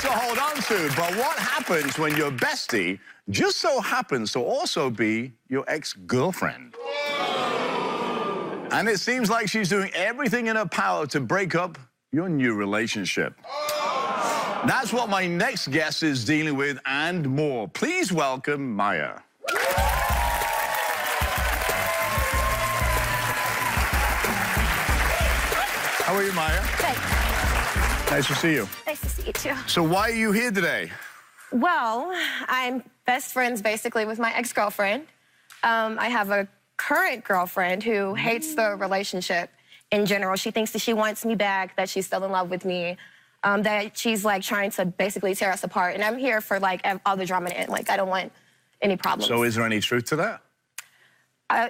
to hold on to, but what happens when your bestie just so happens to also be your ex-girlfriend? And it seems like she's doing everything in her power to break up your new relationship. That's what my next guest is dealing with and more. Please welcome Maya. How are you, Maya? Hey. Nice to see you. Nice to see you, too. So why are you here today? Well, I'm best friends, basically, with my ex-girlfriend. I have a current girlfriend who hates the relationship in general. She thinks that she wants me back, that she's still in love with me, that she's, like, trying to basically tear us apart. And I'm here for, like, all the drama to end. Like, I don't want any problems. So is there any truth to that?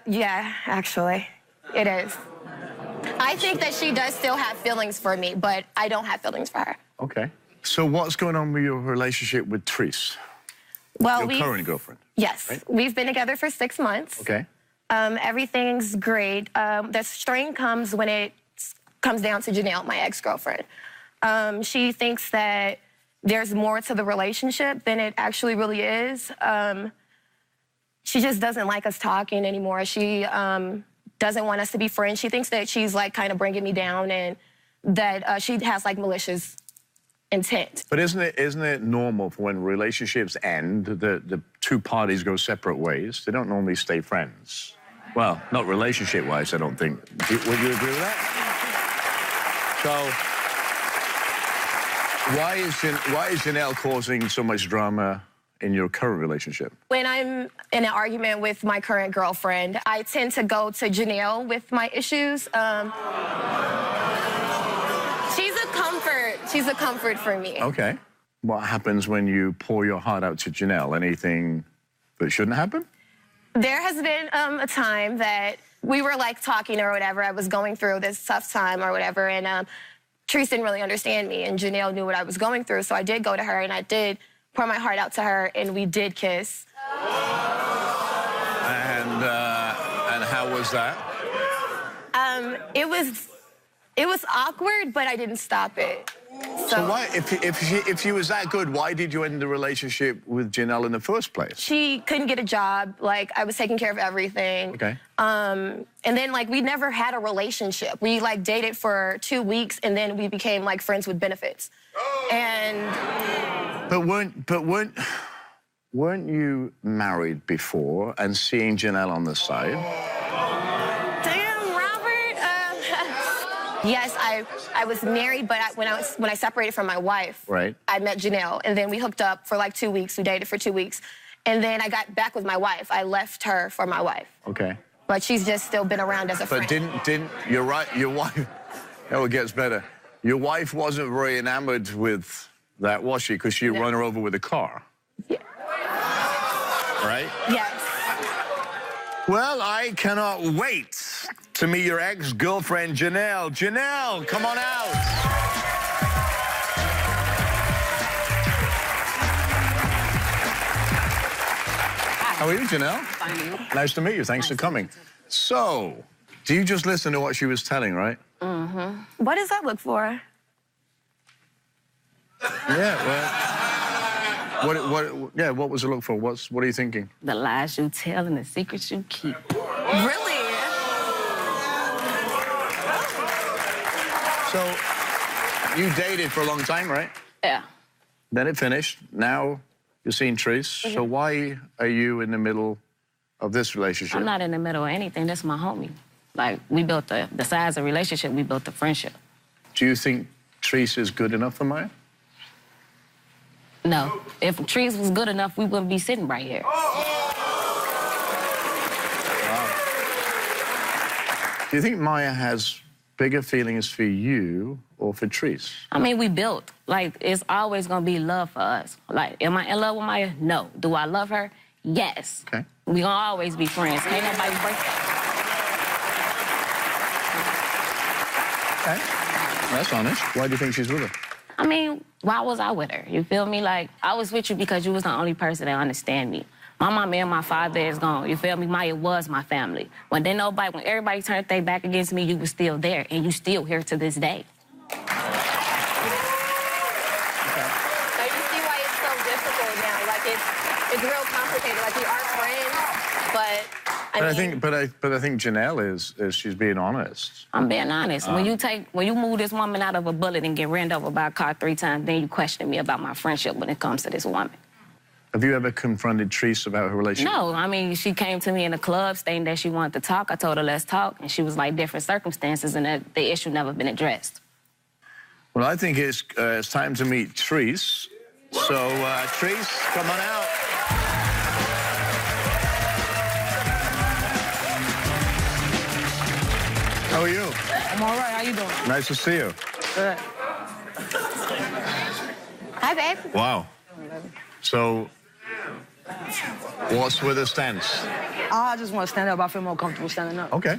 Yeah, actually, it is. I think that she does still have feelings for me, but I don't have feelings for her. Okay. So what's going on with your relationship with Therese? Well, your current girlfriend? Yes. Right? We've been together for 6 months. Okay. Everything's great. The strain comes when it comes down to Janelle, my ex-girlfriend. She thinks that there's more to the relationship than it actually really is. She just doesn't like us talking anymore. She doesn't want us to be friends. She thinks that she's, like, kind of bringing me down and that she has, like, malicious intent. But isn't it normal for when relationships end, the two parties go separate ways? They don't normally stay friends. Well, not relationship-wise, I don't think. Would you agree with that? So why is Janelle causing so much drama in your current relationship? When I'm in an argument with my current girlfriend, I tend to go to Janelle with my issues. She's a comfort for me. Okay. What happens when you pour your heart out to Janelle? Anything that shouldn't happen? There has been a time that we were, like, talking or whatever. I was going through this tough time or whatever, and Therese didn't really understand me, and Janelle knew what I was going through, so I did go to her, and I did pour my heart out to her, and we did kiss. And how was that? It was awkward, but I didn't stop it. So why, if she was that good, why did you end the relationship with Janelle in the first place? She couldn't get a job. Like, I was taking care of everything. Okay. And then, like, we never had a relationship. We, like, dated for 2 weeks, and then we became, like, friends with benefits. And... But weren't you married before and seeing Janelle on the side? Damn, Robert. Yes, I was married, but when I separated from my wife, right, I met Janelle, and then we hooked up for, like, 2 weeks. We dated for 2 weeks. And then I got back with my wife. I left her for my wife. Okay. But she's just still been around as a friend. But didn't, you're right, your wife, oh, it gets better. Your wife wasn't very enamored with that, was she? Because you run her over with a car. Yeah. Right? Yes. Well, I cannot wait to meet your ex-girlfriend, Janelle. Janelle, come on out. How are you, Janelle? Fine. Nice to meet you. Thanks for coming. So, do you just listen to what she was telling, right? Mm-hmm. What does that look for? Yeah, well, what was it look for? What are you thinking? The lies you tell and the secrets you keep. Really? So, you dated for a long time, right? Yeah. Then it finished. Now you're seeing Therese. So why are you in the middle of this relationship? I'm not in the middle of anything. That's my homie. Like, we built the size of relationship, we built the friendship. Do you think Therese is good enough for Maya? No. If Therese was good enough, we wouldn't be sitting right here. Wow. Do you think Maya has bigger feelings for you or for Therese? I mean, we built. Like, it's always going to be love for us. Like, am I in love with Maya? No. Do I love her? Yes. Okay. We going to always be friends. Ain't nobody break that. Okay. That's honest. Why do you think she's with her? I mean, why was I with her? You feel me? Like, I was with you because you was the only person that understand me. My mama and my father is gone. You feel me? Maya was my family. When everybody turned their back against me, you was still there, and you still here to this day. Now It's real complicated. Like, we are friends, but I think Janelle is she's being honest. I'm being honest. When you move this woman out of a bullet and get ran over by a car 3 times, then you question me about my friendship when it comes to this woman. Have you ever confronted Treese about her relationship? No, I mean, she came to me in the club stating that she wanted to talk. I told her, let's talk. And she was like, different circumstances, and that the issue never been addressed. Well, I think it's time to meet Treese. So, Treese, come on out. How are you? I'm all right. How you doing? Nice to see you. Good. Hi, babe. Wow. So, what's with the stance? I just want to stand up. I feel more comfortable standing up. Okay.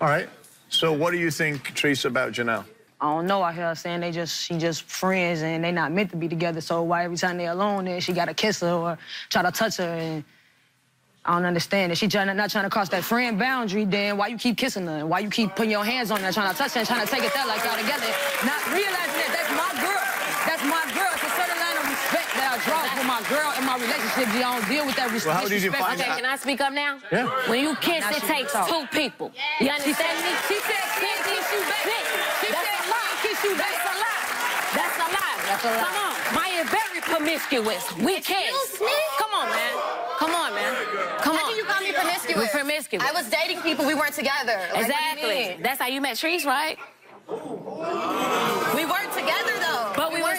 All right. So, what do you think, Treese, about Janelle? I don't know. I hear her saying she just friends and they not meant to be together. So why every time they alone, then she gotta kiss her or try to touch her? And I don't understand. If she not trying to cross that friend boundary, then why you keep kissing her? And why you keep putting your hands on her, trying to touch her and trying to take it there like y'all together? Not realizing that that's my girl. That's my girl. It's a certain line of respect that I draw for my girl in my relationship. You don't deal with that respect. Well, how did you find Okay, can I speak up now? Yeah. When you kiss, it takes 2 people. You understand me? She said can't kiss you back. She said can't kiss you back. That's a lie. That's a lie. That's a lie. Come on. Maya very promiscuous. We kiss. Come on, man. Come on, man. Come on. How can you call me promiscuous? We're promiscuous. I was dating people. We weren't together. Like, Exactly. what do you mean? That's how you met Treese, right? We weren't together, though. But we were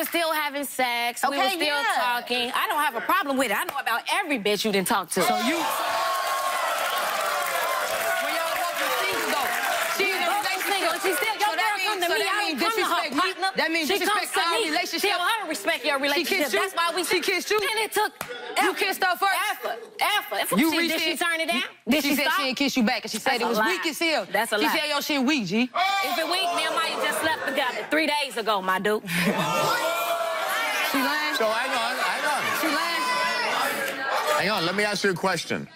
still having sex. We were Okay, still yeah. talking. I don't have a problem with it. I know about every bitch you didn't talk to. So you... When y'all both were single, though, she in a relationship. She still, your girl come to me, I don't come to her partner. That means she disrespect comes to our me. relationship. She don't have to respect your relationship. kissed you? That's why we... She kissed you? And it took... You kissed her first? Effort. You Did she turn it down? Did she she said stop? she didn't kiss you back, and she said That's it was a lie. weak as hell. That's a lie. She said your shit weak, G. If it weak, me and Maya just slept together 3 days ago, my dude. She lying? So, hang on. She lying? Hang on, let me ask you a question.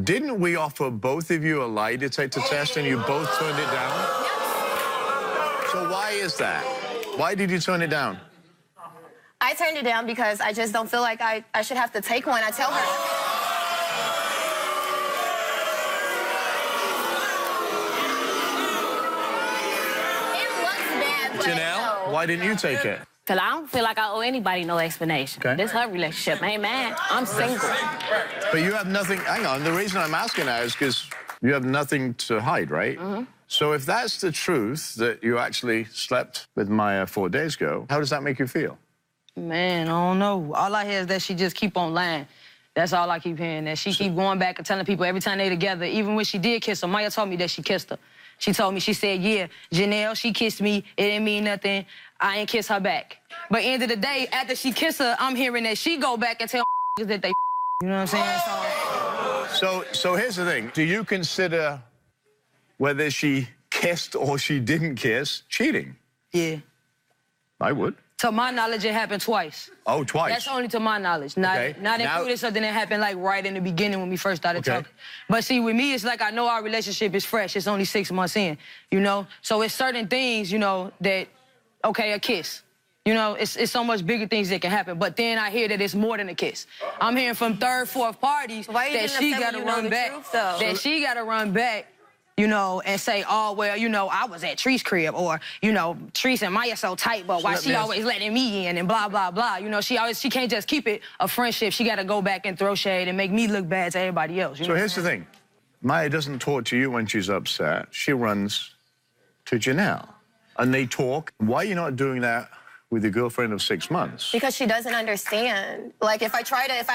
Didn't we offer both of you a lie detector test and you both turned it down? So why is that? Why did you turn it down? I turned it down because I just don't feel like I should have to take one. I tell her. It looks bad, but Janelle, no. why didn't you take it? Because I don't feel like I owe anybody no explanation. Okay. This her relationship. Ain't mad. I'm single. But you have nothing, hang on, the reason I'm asking that is because you have nothing to hide, right? Mm-hmm. So if that's the truth, that you actually slept with Maya 4 days ago, how does that make you feel? Man, I don't know. All I hear is that she just keep on lying. That's all I keep hearing, that she keep going back and telling people every time they together, even when she did kiss her, Maya told me that she kissed her. She told me, she said, yeah, Janelle, she kissed me, it didn't mean nothing, I ain't kiss her back. But end of the day, after she kissed her, I'm hearing that she go back and tell that they you know what I'm saying? So here's the thing. Do you consider whether she kissed or she didn't kiss cheating? Yeah. I would. To my knowledge, it happened twice. Oh, twice? That's only to my knowledge. Not including something that happened like right in the beginning when we first started talking. But see, with me, it's like I know our relationship is fresh. It's only 6 months in, you know? So it's certain things, you know, that, okay, a kiss. You know, it's so much bigger things that can happen. But then I hear that it's more than a kiss. I'm hearing from third, fourth parties that she got to run back. That she got to run back, you know, and say, oh, well, you know, I was at Tree's crib, or, you know, Treese and Maya so tight, but why she always letting me in, and blah, blah, blah. You know, she can't just keep it a friendship. She got to go back and throw shade and make me look bad to everybody else. So here's the thing. Maya doesn't talk to you when she's upset. She runs to Janelle, and they talk. Why are you not doing that with your girlfriend of 6 months? Because she doesn't understand. Like, if I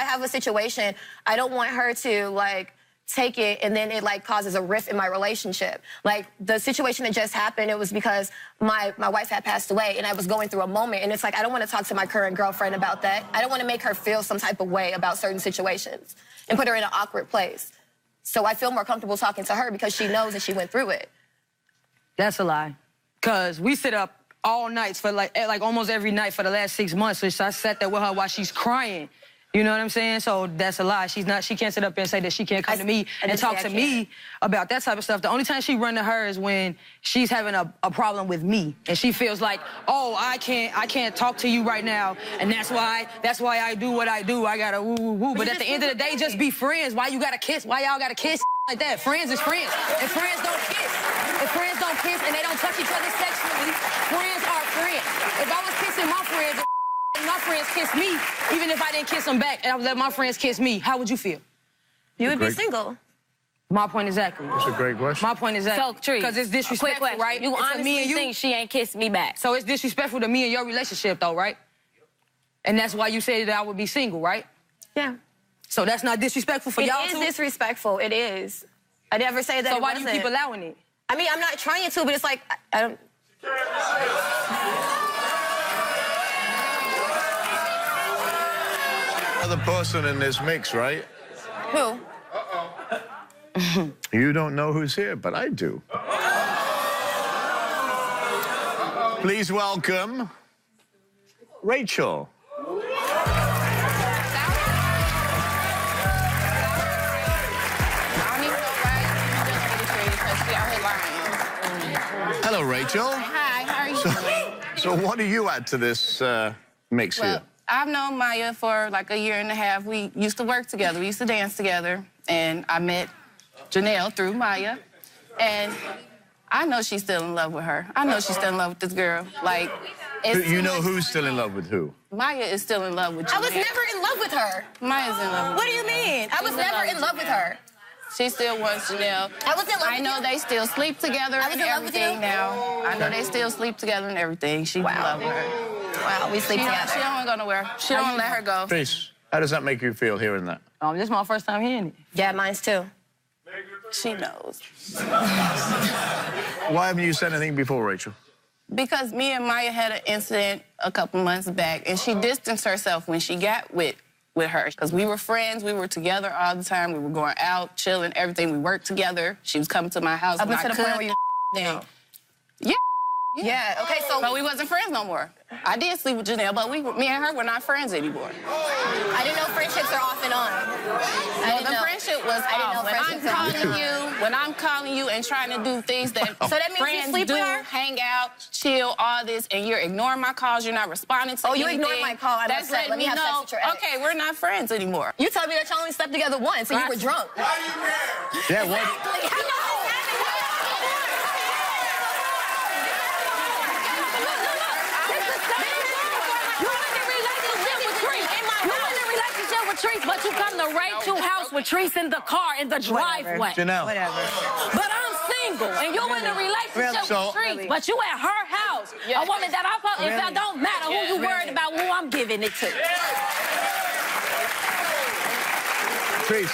have a situation, I don't want her to, like, take it and then it, like, causes a rift in my relationship. Like, the situation that just happened, it was because my wife had passed away and I was going through a moment, and it's like, I don't want to talk to my current girlfriend about that. I don't want to make her feel some type of way about certain situations and put her in an awkward place. So I feel more comfortable talking to her because she knows that she went through it. That's a lie. Because we sit up all nights for like almost every night for the last 6 months. So I sat there with her while she's crying. You know what I'm saying? So that's a lie. She can't sit up there and say that she can't come to me and talk to me about that type of stuff. The only time she run to her is when she's having a problem with me. And she feels like, oh, I can't talk to you right now. And that's why I do what I do. I gotta woo, woo, woo. But at the end of the day, just be friends. Why you gotta kiss? Why y'all gotta kiss like that? Friends is friends. If friends don't kiss and they don't touch each other sexually, friends are friends. If I was kissing my friends, my friends kiss me, even if I didn't kiss them back, and I would let my friends kiss me, how would you feel? You would be single. My point exactly. That's a great question. My point exactly. So, Tree, because it's disrespectful, right? You honestly think she ain't kissed me back? So it's disrespectful to me and your relationship, though, right? And that's why you said that I would be single, right? Yeah. So that's not disrespectful for y'all too? It is disrespectful. It is. I never say that. So why do you keep allowing it? I mean, I'm not trying to, but it's like I don't. Other person in this mix, right? Who? You don't know who's here, but I do. Please welcome Rachel. Hello, Rachel. Hi, how are you? So what do you add to this mix here? I've known Maya for like a year and a half. We used to work together. We used to dance together. And I met Janelle through Maya. And I know she's still in love with her. I know she's still in love with this girl. Like, You know who's still in love with who? Maya is still in love with Janelle. I was never in love with her. Maya's in love with What do you mean? I was never in love with her. She still wants Janelle. I was in love with I know they still sleep together I was and in love with everything you? now. I know they still sleep together and everything. She's in love with her. Wow, we sleep together. She don't want to go nowhere. She don't want to let her go. Trace, how does that make you feel hearing that? This is my first time hearing it. Yeah, mine's too. She knows. Why haven't you said anything before, Rachel? Because me and Maya had an incident a couple months back, and she distanced herself when she got with her. Because we were friends, we were together all the time, we were going out, chilling, everything. We worked together. She was coming to my house. Up until the point where you down. Yeah. Yeah, okay, so... But we wasn't friends no more. I did sleep with Janelle, but me and her were not friends anymore. I didn't know friendships are off and on. The friendship was off. When I'm calling you and trying to do things that So that means you friends sleep do, with her? hang out, chill, all this, and you're ignoring my calls, you're not responding to you anything. ignored my call. I'm That's upset. letting Let me me have sex know, with your ex. okay, we're not friends anymore. You told me that y'all only slept together once, so you were drunk. Yeah, what? Trees, but you come to Rachel's house with Trees in the car in the driveway. Janelle. But I'm single, and you in a relationship with Trees, but you at her house. A woman that if that don't matter who you worried about, who I'm giving it to. Trace,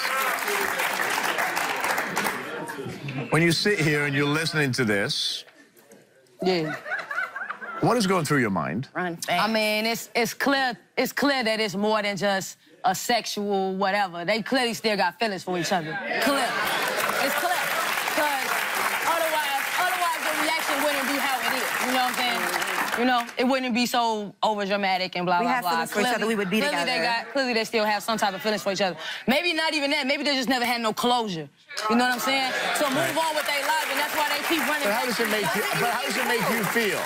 when you sit here and you're listening to this, what is going through your mind? Run fast. I mean, it's clear that it's more than just a sexual whatever. They clearly still got feelings for each other. Clear. It's clear. Because otherwise the reaction wouldn't be how it is. You know what I'm saying? You know, it wouldn't be so over dramatic and blah, blah, blah. We have feelings for each other, we would be together. Clearly they still have some type of feelings for each other. Maybe not even that. Maybe they just never had no closure. You know what I'm saying? So move on with their life, and that's why they keep running. But how does it make you feel?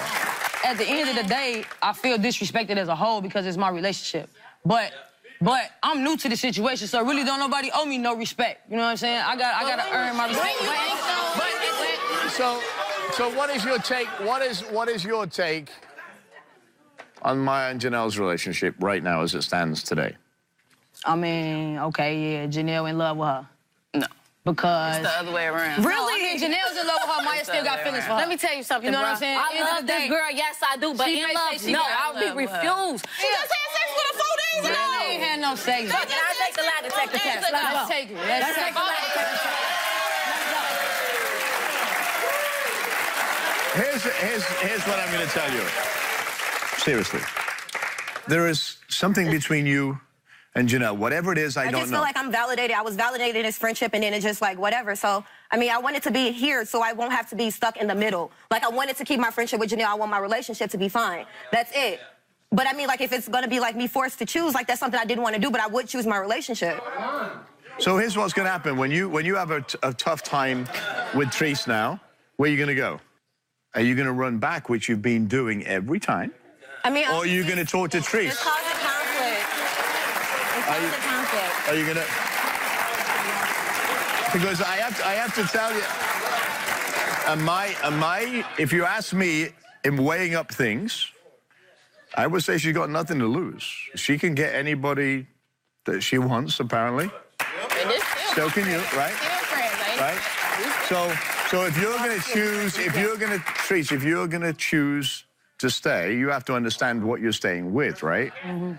At the end of the day, I feel disrespected as a whole because it's my relationship. But I'm new to the situation, so really don't nobody owe me no respect. You know what I'm saying? I gotta earn my respect. So what is your take? What is your take on Maya and Janelle's relationship right now as it stands today? I mean, okay, yeah, Janelle in love with her. No. Because... It's the other way around. Really? I mean, Janelle's in love with her, Maya still got feelings for her. Let me tell you something, You know bro. what I'm saying? I love this girl, yes I do, but in love, no, I'll be refused. She just had sex with her 4 days ago. They ain't had no sex. Can I take the lie detector test? Let's take it. Let's take the lie detector test. Here's what I'm going to tell you. Seriously. There is something between you and Janelle. Whatever it is, I don't know. I just feel like I'm validated. I was validated in this friendship, and then it's just like whatever. So, I mean, I wanted to be here so I won't have to be stuck in the middle. Like, I wanted to keep my friendship with Janelle. I want my relationship to be fine. That's it. But I mean, like, if it's gonna be like me forced to choose, like, that's something I didn't want to do, but I would choose my relationship. So here's what's gonna happen. When you have a tough time with Treese now, where are you gonna go? Are you gonna run back, which you've been doing every time? I mean, or are you gonna talk to Treese? It's causing conflict. It's causing conflict. Are you gonna? Because I have to tell you, if you ask me in weighing up things, I would say she's got nothing to lose. She can get anybody that she wants, apparently. So can you, right? Right? So if you're going to choose, Treese, if you're going to choose to stay, you have to understand what you're staying with, right? Mm-hmm.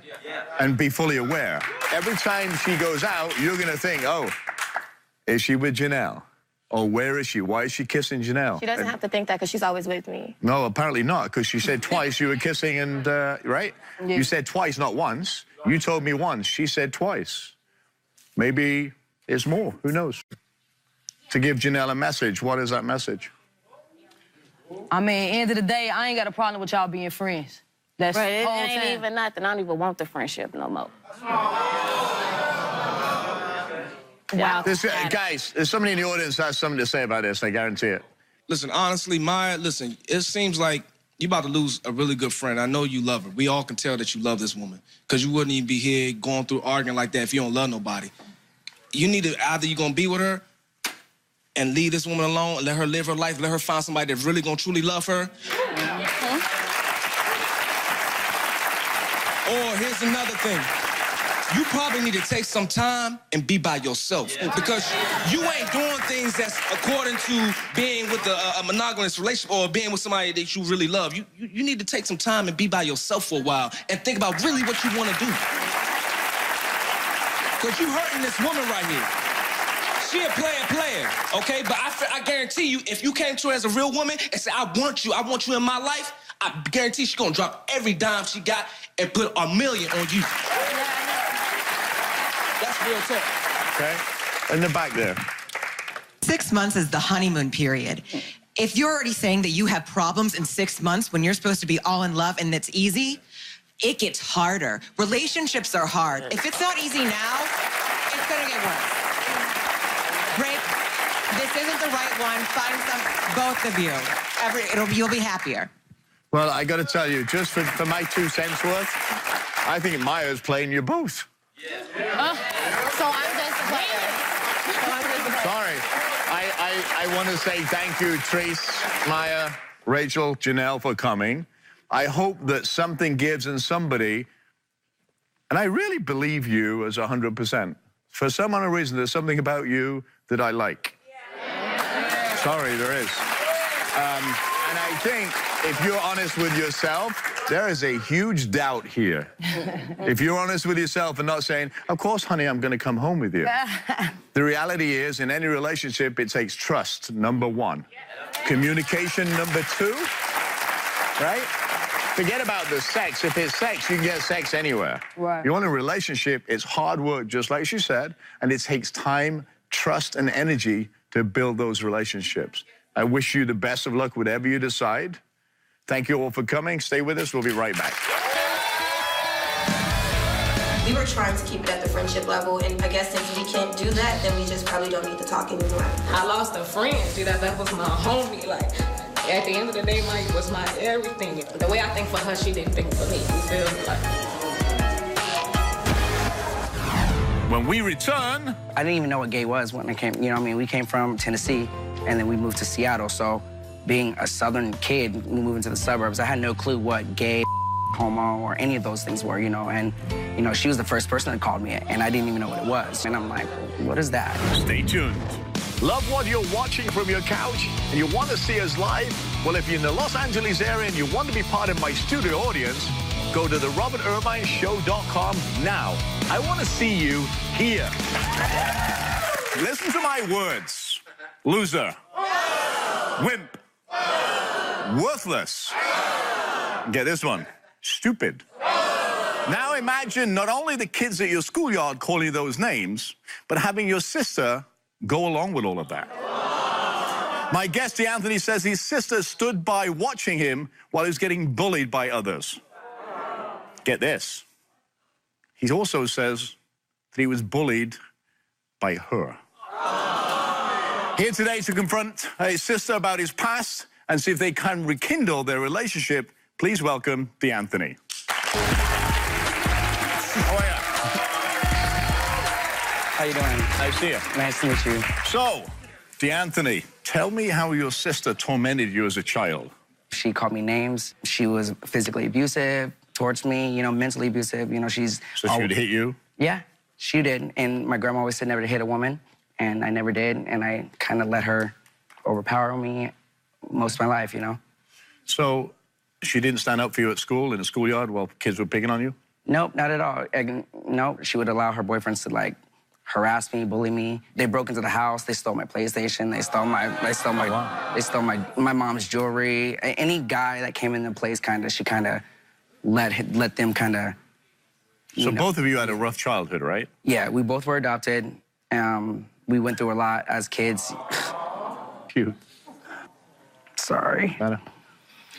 And be fully aware. Every time she goes out, you're going to think, oh, is she with Janelle? Or where is she? Why is she kissing Janelle? She doesn't have to think that because she's always with me. No, apparently not, because she said twice you were kissing and, right? Yeah. You said twice, not once. You told me once. She said twice. Maybe it's more. Who knows? To give Janelle a message, what is that message? I mean, end of the day, I ain't got a problem with y'all being friends. That's right, it ain't even nothing. I don't even want the friendship no more. Wow. Guys, there's somebody in the audience that has something to say about this, I guarantee it. Listen, honestly, Maya, listen, it seems like you're about to lose a really good friend. I know you love her. We all can tell that you love this woman, because you wouldn't even be here going through arguing like that if you don't love nobody. You need to, either you're going to be with her and leave this woman alone, let her live her life, let her find somebody that's really going to truly love her. Or here's another thing. You probably need to take some time and be by yourself, because you ain't doing things that's according to being with a monogamous relationship or being with somebody that you really love. You need to take some time and be by yourself for a while and think about really what you want to do. Because you hurting this woman right here. She a player, okay? But I guarantee you, if you came to her as a real woman and said, I want you in my life, I guarantee she's gonna drop every dime she got and put $1 million on you. That's real talk. Okay, in the back there. 6 months is the honeymoon period. If you're already saying that you have problems in 6 months when you're supposed to be all in love and it's easy, it gets harder. Relationships are hard. If it's not easy now, it's gonna get worse. Break. This isn't the right one. Find both of you. You'll be happier. Well, I got to tell you, just for my 2 cents worth, I think Maya's playing you both. So I'm just a player. Sorry. I want to say thank you, Treese, Maya, Rachel, Janelle, for coming. I hope that something gives in somebody, and I really believe you as 100%. For some unknown reason, there's something about you that I like. Sorry, there is. And I think if you're honest with yourself, there is a huge doubt here. If you're honest with yourself and not saying, of course, honey, I'm going to come home with you. The reality is, in any relationship, it takes trust, number 1. Communication, number 2. Right? Forget about the sex. If it's sex, you can get sex anywhere. Right. You want a relationship, it's hard work, just like she said, and it takes time, trust, and energy to build those relationships. I wish you the best of luck, whatever you decide. Thank you all for coming. Stay with us. We'll be right back. We were trying to keep it at the friendship level, and I guess since we can't do that, then we just probably don't need to talk anymore. I lost a friend. See, that was my homie. Like, at the end of the day, Mike was my everything. The way I think for her, she didn't think for me. You feel me? Like. When we return... I didn't even know what gay was when I came. You know what I mean? We came from Tennessee, and then we moved to Seattle. So being a Southern kid, moving to the suburbs, I had no clue what gay, homo, or any of those things were, you know. And, you know, she was the first person that called me, and I didn't even know what it was. And I'm like, what is that? Stay tuned. Love what you're watching from your couch and you want to see us live? Well, if you're in the Los Angeles area and you want to be part of my studio audience, go to therobertirvineshow.com now. I want to see you here. Listen to my words. Loser. Wimp. Worthless. Get this one. Stupid. Now imagine not only the kids at your schoolyard calling you those names, but having your sister go along with all of that. My guest, DeAnthony, says his sister stood by watching him while he was getting bullied by others. get this. He also says that he was bullied by her. Here today to confront his sister about his past and see if they can rekindle their relationship, please welcome D'Anthony. How are you? How you doing? Nice to see you. Nice to meet you. So, D'Anthony, tell me how your sister tormented you as a child. She called me names. She was physically abusive towards me, you know, mentally abusive. You know, she's... So she would hit you? Yeah, she did. And my grandma always said never to hit a woman, and I never did. And I kind of let her overpower me most of my life, you know? So she didn't stand up for you at school, in the schoolyard, while kids were picking on you? Nope, not at all. No, she would allow her boyfriends to, like, harass me, bully me. They broke into the house. They stole my PlayStation. They stole my mom's jewelry. Any guy that came in the place, she kind of let them kind of. So both of you had a rough childhood, right? Yeah, we both were adopted. We went through a lot as kids. Cute. Sorry. Better.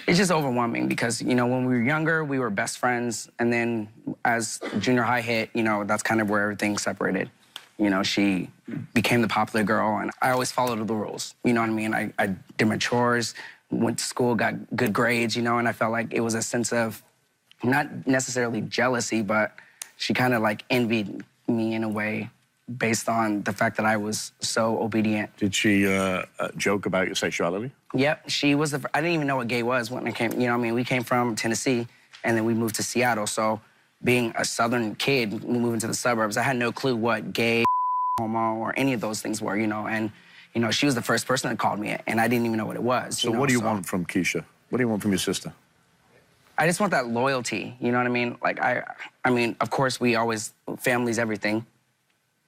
It's just overwhelming because, you know, when we were younger, we were best friends. And then as junior high hit, you know, that's kind of where everything separated. You know, she became the popular girl, and I always followed the rules. You know what I mean? I did my chores, went to school, got good grades, you know, and I felt like it was a sense of not necessarily jealousy, but she kind of, like, envied me in a way based on the fact that I was so obedient. Did she joke about your sexuality? Yep, she was I didn't even know what gay was when I came, you know what I mean? We came from Tennessee, and then we moved to Seattle, so being a Southern kid moving to the suburbs, I had no clue what gay, homo, or any of those things were, you know, and, you know, she was the first person that called me it, and I didn't even know what it was. So what do you want from Keisha? What do you want from your sister? I just want that loyalty, you know what I mean? Like, I mean, of course, family's everything,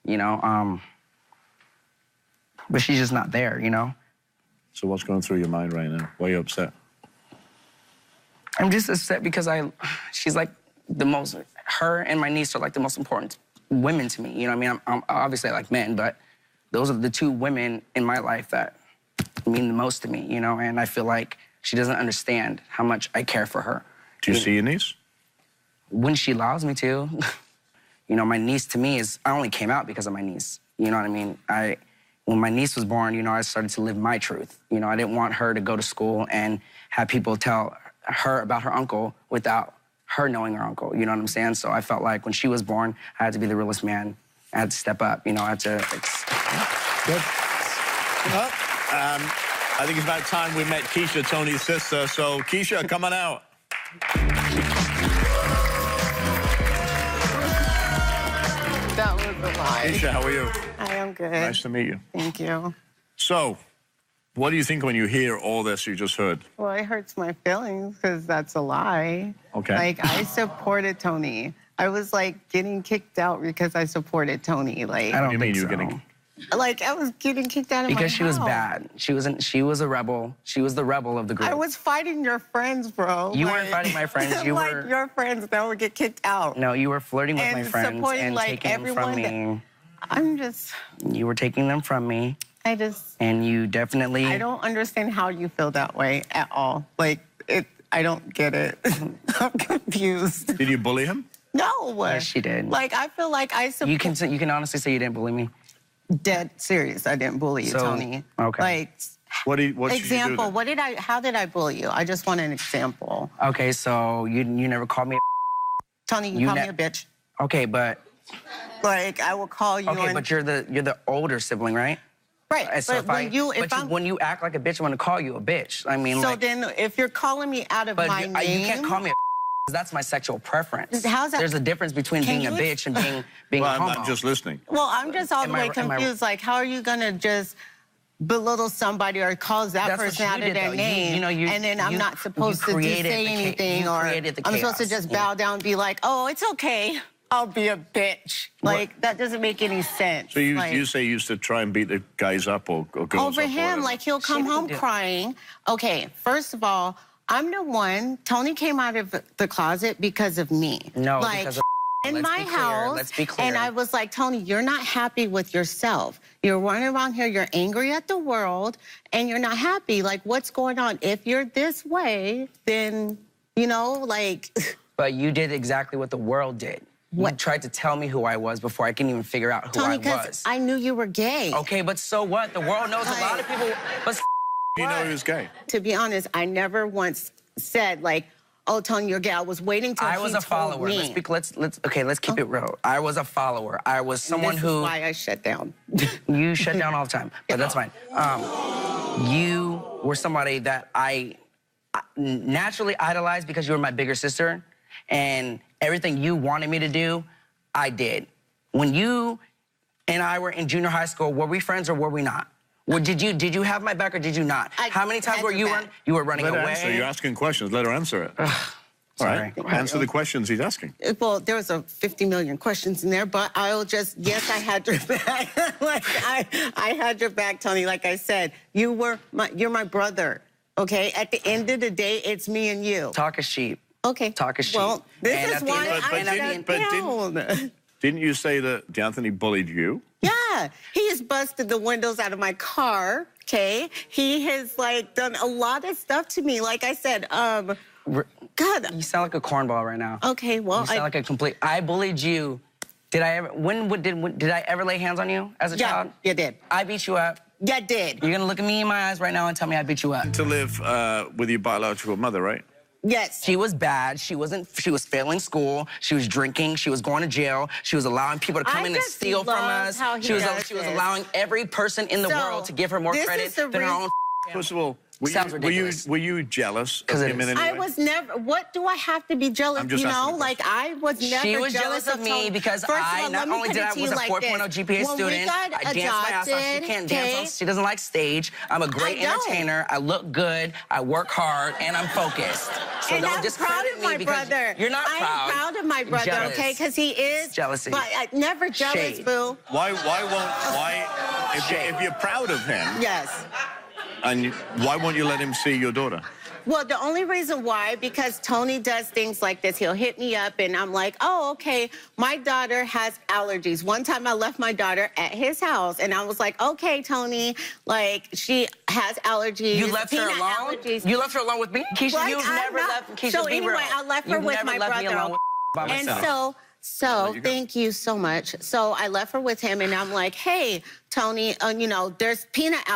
you know, but she's just not there, you know? So what's going through your mind right now? Why are you upset? I'm just upset because she's like her and my niece are like the most important women to me, you know what I mean? I'm obviously I like men, but those are the two women in my life that mean the most to me, you know? And I feel like she doesn't understand how much I care for her. Do you see your niece? When she allows me to. You know, my niece to me I only came out because of my niece. You know what I mean? When my niece was born, you know, I started to live my truth. You know, I didn't want her to go to school and have people tell her about her uncle without her knowing her uncle. You know what I'm saying? So I felt like when she was born, I had to be the realest man. I had to step up. You know, I had to. Good. Well, I think it's about time we met Keisha, Tony's sister. So, Keisha, come on out. That was a lie. Keisha, how are you? I am good. Nice to meet you. Thank you. So, what do you think when you hear all this you just heard? Well, it hurts my feelings because that's a lie. Okay. Like, I supported Tony. I was, like, getting kicked out because I supported Tony. Like, I don't think mean you so. were getting... Like, I was getting kicked out of my house. Because she was bad. She was a rebel. She was the rebel of the group. I was fighting your friends, bro. You weren't fighting my friends. You like were... your friends that would get kicked out. No, you were flirting with my friends supporting, and like, taking them from me. I'm just... You were taking them from me. And you definitely... I don't understand how you feel that way at all. Like, I don't get it. I'm confused. Did you bully him? No. Yes, she did. Like, I feel like I support... You can honestly say you didn't bully me? Dead serious. I didn't bully you, Tony. Okay. Like, what example, how did I bully you? I just want an example. Okay, so you never called me a Tony, you called me a bitch. Okay, but... Like, I will call you Okay, but you're the older sibling, right? Right, So but when you act like a bitch, I'm gonna call you a bitch. I mean, so like... then, if you're calling me out of my name... You can't call me a because that's my sexual preference. How's that? There's a difference between being a bitch and being a homo. I'm just listening. Well, I'm just all the way confused. Like, how are you gonna just belittle somebody or call that person out of their name, and then I'm not supposed to say anything, or I'm supposed to just bow down and be like, oh, it's okay. I'll be a bitch. Like, that doesn't make any sense. So like, you say you used to try and beat the guys up or girls up? Over him, like, he'll come home crying. Okay, first of all, I'm the one. Tony came out of the closet because of me. No, like, because of in my house. Let's be clear. And I was like, Tony, you're not happy with yourself. You're running around here, you're angry at the world, and you're not happy. Like, what's going on? If you're this way, then, you know, like, But you did exactly what the world did. What? You tried to tell me who I was before I can even figure out who Tony, I was. because I knew you were gay. Okay, but so what? The world knows a lot of people. But you know he was gay. To be honest, I never once said like, "Oh, Tony, you're gay." I was waiting till I was a follower. Let's keep it real. I was a follower. I was someone who. This is why I shut down. You shut down all the time, but that's fine. You were somebody that I naturally idolized because you were my bigger sister, and everything you wanted me to do, I did. When you and I were in junior high school, were we friends or were we not? Well, did you have my back or did you not? How many times were you running away? Let her answer. You're asking questions. Let her answer it. All right. Answer the questions he's asking. Well, there was 50 million questions in there, but I'll just, yes, I had your back. Like, I had your back, Tony. Like I said, you're my brother, okay? At the end of the day, it's me and you. Talk is cheap. Okay. Talk is cheap. Well, this is why I shut down. Didn't you say that D'Anthony bullied you? Yeah. He has busted the windows out of my car, okay? He has, like, done a lot of stuff to me. Like I said, God. You sound like a cornball right now. Okay, well, you sound like a complete. I bullied you. Did I ever? Did I ever lay hands on you as a child? Yeah, you did. I beat you up. You did. You're gonna look at me in my eyes right now and tell me I beat you up. To live with your biological mother, right? Yes. She was bad. She was failing school. She was drinking. She was going to jail. She was allowing people to come in and steal from us. She was allowing every person in the world to give her more credit than her own. First of all, were you jealous of him in any way? I was never. What do I have to be jealous? You know, like I was never. She was jealous of me because I not only did I was a 4.0 GPA student. I danced my ass off. She can't dance. She doesn't like stage. I'm a great entertainer. I look good. I work hard, and I'm focused. So don't discredit me because you're not proud. I'm proud of my brother, okay? Because he is jealousy. But never jealous, boo. Why? If you're proud of him? Yes. And why won't you let him see your daughter? Well, the only reason why, because Tony does things like this. He'll hit me up, and I'm like, oh, okay, my daughter has allergies. One time I left my daughter at his house, and I was like, okay, Tony, like, she has allergies. You left her alone? You left her alone with me? Keisha, you've never left Keisha. So anyway, I left her with my brother. And so thank you so much. So I left her with him, and I'm like, hey, Tony, you know, there's peanuts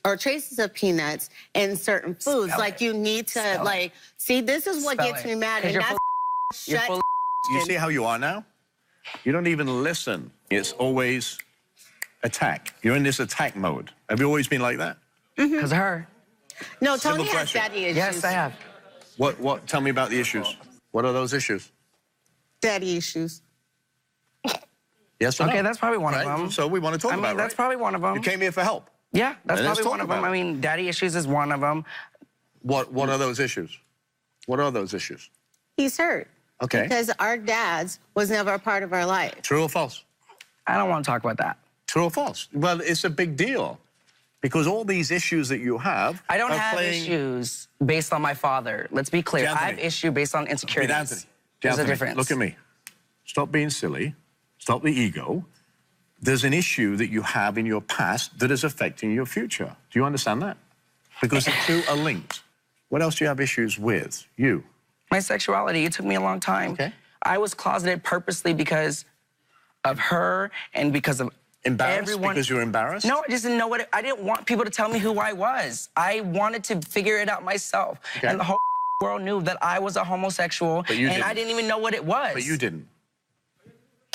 or traces of peanuts in certain foods. Like, you need to, like, see, this is what gets me mad. And that's You see how you are now? You don't even listen. It's always attack. You're in this attack mode. Have you always been like that? Because of her. No, Tony has daddy issues. Yes, I have. What? Tell me about the issues. What are those issues? Daddy issues. Yes or no? Okay, that's probably one of them. So we want to talk about it. I mean, that's probably one of them. You came here for help. Yeah, that's probably one of them. I mean, daddy issues is one of them. What are those issues? What are those issues? He's hurt. Okay. Because our dads was never a part of our life. True or false? I don't want to talk about that. True or false? Well, it's a big deal. Because all these issues that you have... I don't have issues based on my father. Let's be clear. I have issue based on insecurities. There's a difference. Look at me. Stop being silly. Stop the ego. There's an issue that you have in your past that is affecting your future. Do you understand that? Because the two are linked. What else do you have issues with? You. My sexuality. It took me a long time. Okay. I was closeted purposely because of her and because of everyone. Because you were embarrassed? No, I just didn't know I didn't want people to tell me who I was. I wanted to figure it out myself. Okay. And the whole world knew that I was a homosexual, and I didn't even know what it was. But you didn't.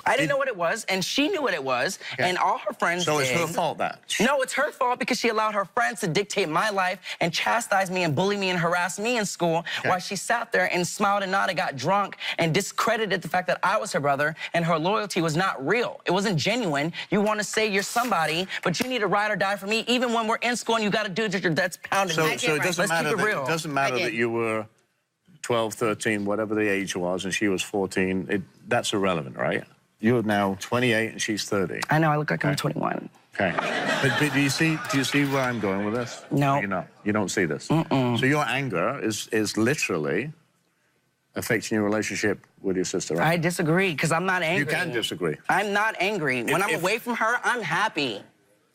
I didn't know what it was, and she knew what it was, and all her friends did. So it's her fault, that? No, it's her fault because she allowed her friends to dictate my life and chastise me and bully me and harass me in school while she sat there and smiled and nodded, got drunk, and discredited the fact that I was her brother, and her loyalty was not real. It wasn't genuine. You want to say you're somebody, but you need to ride or die for me, even when we're in school and you got a dude that's pounding me. So it doesn't matter that you were 12, 13, whatever the age was, and she was 14. That's irrelevant, right? You're now 28 and she's 30. I know, I look like I'm 21. Okay. But do you see where I'm going with this? No. You're not. You don't see this. So your anger is literally affecting your relationship with your sister, right? I disagree, because I'm not angry. You can disagree. I'm not angry. When I'm away from her, I'm happy.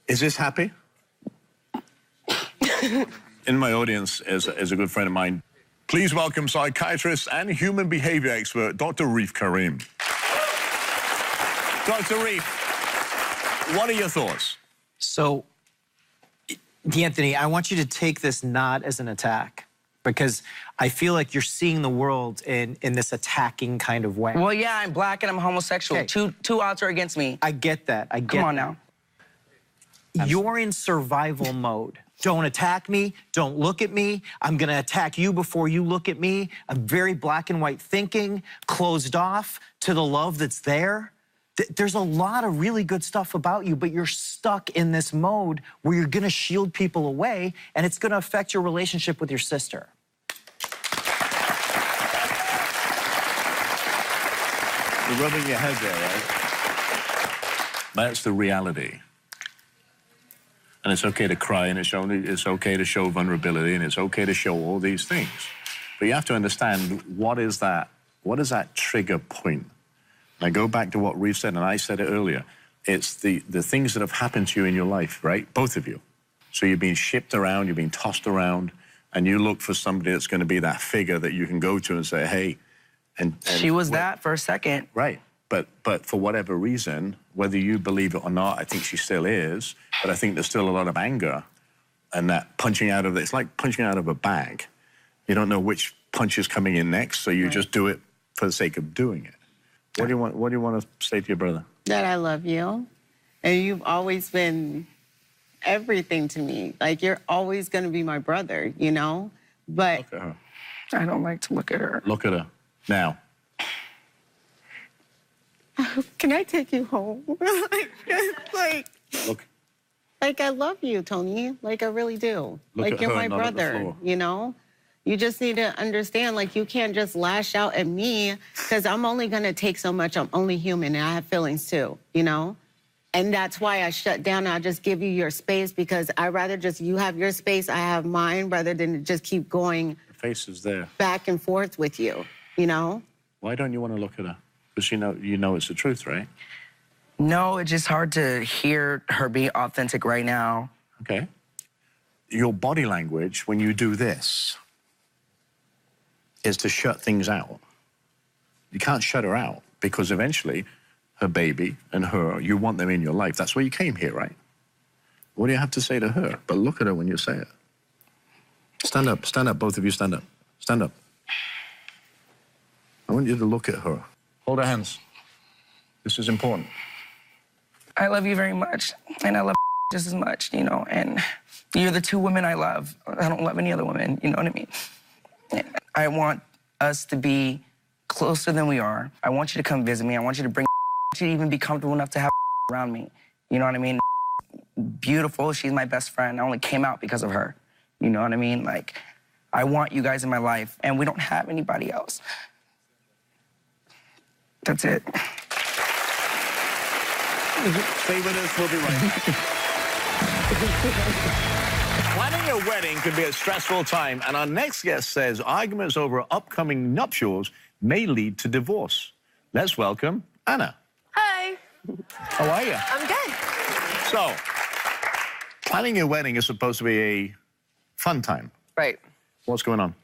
Is this happy? In my audience is a good friend of mine. Please welcome psychiatrist and human behavior expert, Dr. Reef Karim. Dr. Reef, what are your thoughts? So, D'Anthony, I want you to take this not as an attack, because I feel like you're seeing the world in this attacking kind of way. Well, yeah, I'm black and I'm homosexual. Okay. Two odds are against me. I get that. I get Come on now. You're in survival mode. Don't attack me. Don't look at me. I'm going to attack you before you look at me. I'm very black and white thinking, closed off to the love that's there. There's a lot of really good stuff about you, but you're stuck in this mode where you're going to shield people away, and it's going to affect your relationship with your sister. You're rubbing your head there, right? That's the reality. And it's okay to cry, and it's okay to show vulnerability, and it's okay to show all these things. But you have to understand, what is that trigger point? And I go back to what Reef said, and I said it earlier. It's the things that have happened to you in your life, right? Both of you. So you've been shipped around, you've been tossed around, and you look for somebody that's going to be that figure that you can go to and say, hey, and she was that for a second. Right. But for whatever reason, whether you believe it or not, I think she still is, but I think there's still a lot of anger, and that punching out of it, it's like punching out of a bag. You don't know which punch is coming in next, so you just do it for the sake of doing it. What do you want to say to your brother? That I love you, and you've always been everything to me. Like, you're always going to be my brother, you know? But look at her. I don't like to look at her. Look at her. Now. Can I take you home? Like, I love you, Tony. Like, I really do. Like, you're my brother, you know? You just need to understand, like, you can't just lash out at me, because I'm only going to take so much. I'm only human, and I have feelings too, you know? And that's why I shut down. I'll just give you your space, because I'd rather just you have your space, I have mine, rather than just keep going Her face is there. Back and forth with you, you know? Why don't you want to look at her? Because you know it's the truth, right? No, it's just hard to hear her being authentic right now. Okay. Your body language, when you do this, is to shut things out. You can't shut her out, because eventually her baby and her, you want them in your life. That's why you came here, right? What do you have to say to her? But look at her when you say it. Stand up, both of you stand up. Stand up. I want you to look at her. Hold her hands. This is important. I love you very much, and I love just as much, you know, and you're the two women I love. I don't love any other women, you know what I mean? I want us to be closer than we are. I want you to come visit me. I want you to bring you to even be comfortable enough to have around me. You know what I mean? Beautiful. She's my best friend. I only came out because of her. You know what I mean? Like, I want you guys in my life, and we don't have anybody else. That's it. Stay with us. We'll be right back. Planning a wedding can be a stressful time, and our next guest says arguments over upcoming nuptials may lead to divorce. Let's welcome Anna. Hi. How are you? I'm good. So, planning your wedding is supposed to be a fun time. Right. What's going on?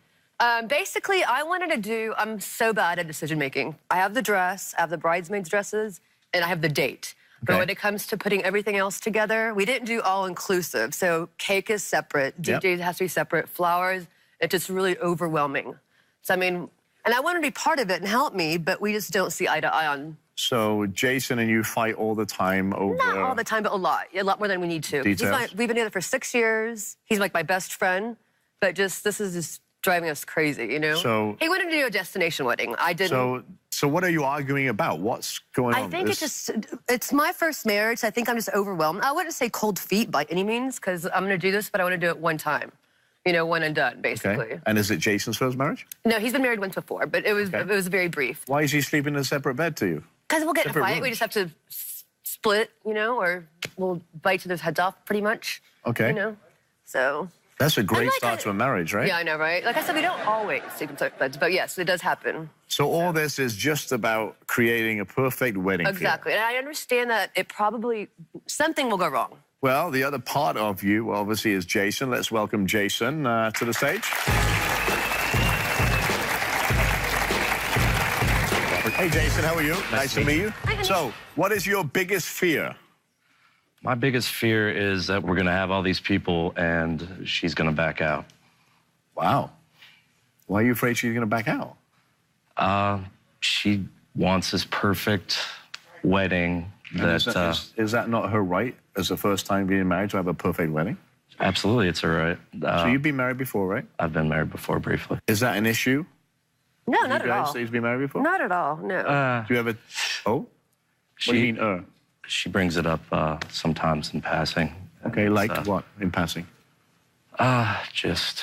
Basically, I'm so bad at decision making. I have the dress, I have the bridesmaids' dresses, and I have the date. But when it comes to putting everything else together, we didn't do all-inclusive. So cake is separate, DJ has to be separate, flowers, it's just really overwhelming. So, I mean, and I want to be part of it and help me, but we just don't see eye to eye on. So Jason and you fight all the time over... Not all the time, but a lot more than we need to. We've been together for 6 years. He's like my best friend, but this is just driving us crazy, you know? So... He wanted to do a destination wedding. I didn't... So what are you arguing about? What's going on? I think it's my first marriage. I think I'm just overwhelmed. I wouldn't say cold feet by any means, because I'm going to do this, but I want to do it one time. You know, one and done, basically. Okay. And is it Jason's first marriage? No, he's been married once before, but it was very brief. Why is he sleeping in a separate bed to you? Because we'll get in a fight. We just have to split, you know, or we'll bite each other's heads off, pretty much. Okay. You know, so... That's a great start to a marriage, right? Yeah, I know, right? Like I said, we don't always sleep in separate beds, but yes, it does happen. So all this is just about creating a perfect wedding. Exactly, and I understand that something will go wrong. Well, the other part of you, obviously, is Jason. Let's welcome Jason to the stage. Hey, Jason, how are you? Nice to meet you. Hi, so, what is your biggest fear? My biggest fear is that we're going to have all these people and she's going to back out. Wow. Why are you afraid she's going to back out? She wants this perfect wedding that... Is that not her right as the first time being married to have a perfect wedding? Absolutely, it's her right. So you've been married before, right? I've been married before, briefly. Is that an issue? No, not at all. You guys been married before? Not at all, no. Do you ever... Oh? What do you mean, She brings it up sometimes in passing. Okay, like what in passing? Just...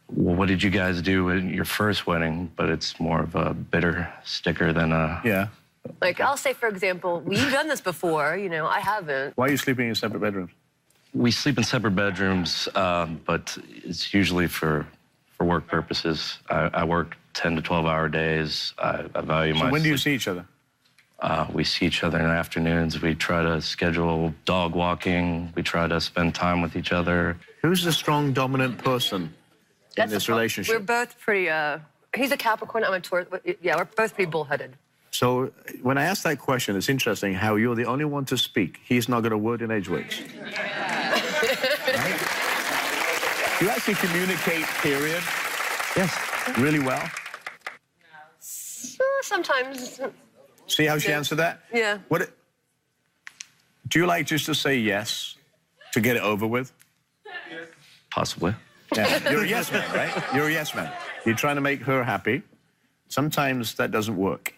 Well, what did you guys do in your first wedding? But it's more of a bitter sticker than a... Yeah. Like, I'll say, for example, we've done this before, you know, I haven't. Why are you sleeping in separate bedrooms? We sleep in separate bedrooms, but it's usually for work purposes. I work 10 to 12-hour days. I value my... So when do you see each other? We see each other in the afternoons. We try to schedule dog walking. We try to spend time with each other. Who's the strong, dominant person in this relationship? We're both pretty, he's a Capricorn, I'm a Taurus. Yeah, we're both pretty bullheaded. So when I ask that question, it's interesting how you're the only one to speak. He's not got a word in Edgeways. Right? Do you actually communicate, period? Yes. Really well? Sometimes. See how she answered that? Yeah. Do you like just to say yes to get it over with? Possibly. Yeah. You're a yes man, right? You're a yes man. You're trying to make her happy. Sometimes that doesn't work.